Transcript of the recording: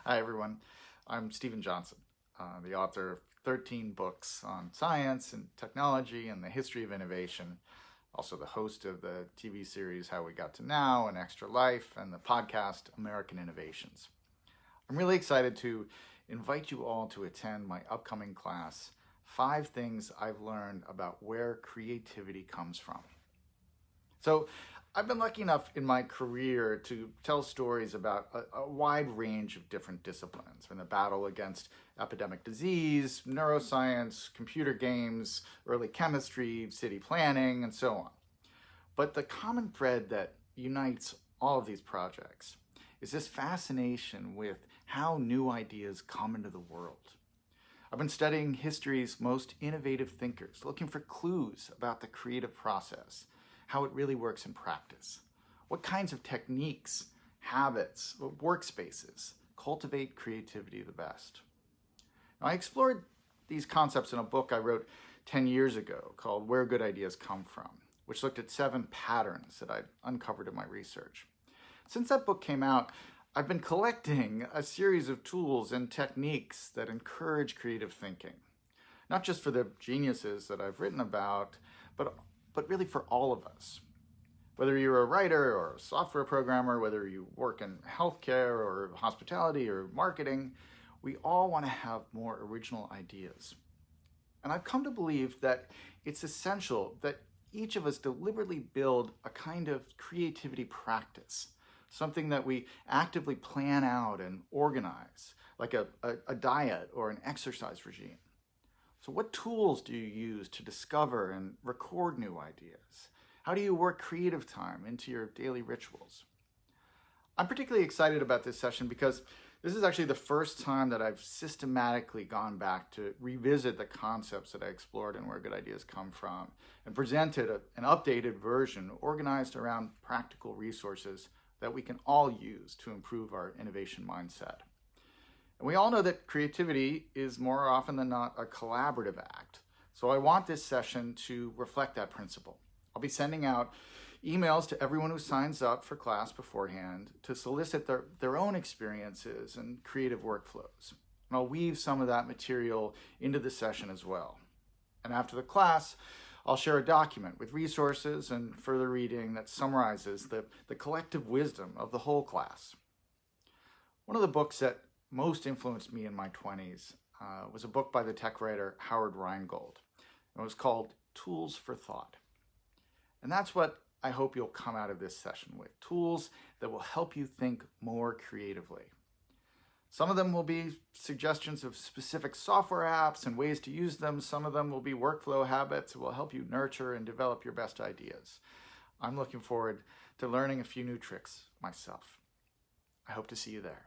Hi, everyone. I'm Stephen Johnson, the author of 13 books on science and technology and the history of innovation, also the host of the TV series How We Got to Now and Extra Life, and the podcast American Innovations. I'm really excited to invite you all to attend my upcoming class, 5 Things I've Learned About Where Creativity Comes From. So I've been lucky enough in my career to tell stories about a wide range of different disciplines, from the battle against epidemic disease, neuroscience, computer games, early chemistry, city planning, and so on. But the common thread that unites all of these projects is this fascination with how new ideas come into the world. I've been studying history's most innovative thinkers, looking for clues about the creative process, how it really works in practice. What kinds of techniques, habits, workspaces cultivate creativity the best? Now, I explored these concepts in a book I wrote 10 years ago called Where Good Ideas Come From, which looked at 7 patterns that I'd uncovered in my research. Since that book came out, I've been collecting a series of tools and techniques that encourage creative thinking, not just for the geniuses that I've written about, but really for all of us. Whether you're a writer or a software programmer, whether you work in healthcare or hospitality or marketing, we all want to have more original ideas. And I've come to believe that it's essential that each of us deliberately build a kind of creativity practice, something that we actively plan out and organize, like a diet or an exercise regime. So what tools do you use to discover and record new ideas? How do you work creative time into your daily rituals? I'm particularly excited about this session because this is actually the first time that I've systematically gone back to revisit the concepts that I explored and Where Good Ideas Come From, and presented an updated version organized around practical resources that we can all use to improve our innovation mindset. And we all know that creativity is more often than not a collaborative act. So I want this session to reflect that principle. I'll be sending out emails to everyone who signs up for class beforehand to solicit their own experiences and creative workflows. And I'll weave some of that material into the session as well. And after the class, I'll share a document with resources and further reading that summarizes the collective wisdom of the whole class. One of the books that most influenced me in my 20s was a book by the tech writer Howard Rheingold. It was called Tools for Thought. And that's what I hope you'll come out of this session with, tools that will help you think more creatively. Some of them will be suggestions of specific software apps and ways to use them. Some of them will be workflow habits that will help you nurture and develop your best ideas. I'm looking forward to learning a few new tricks myself. I hope to see you there.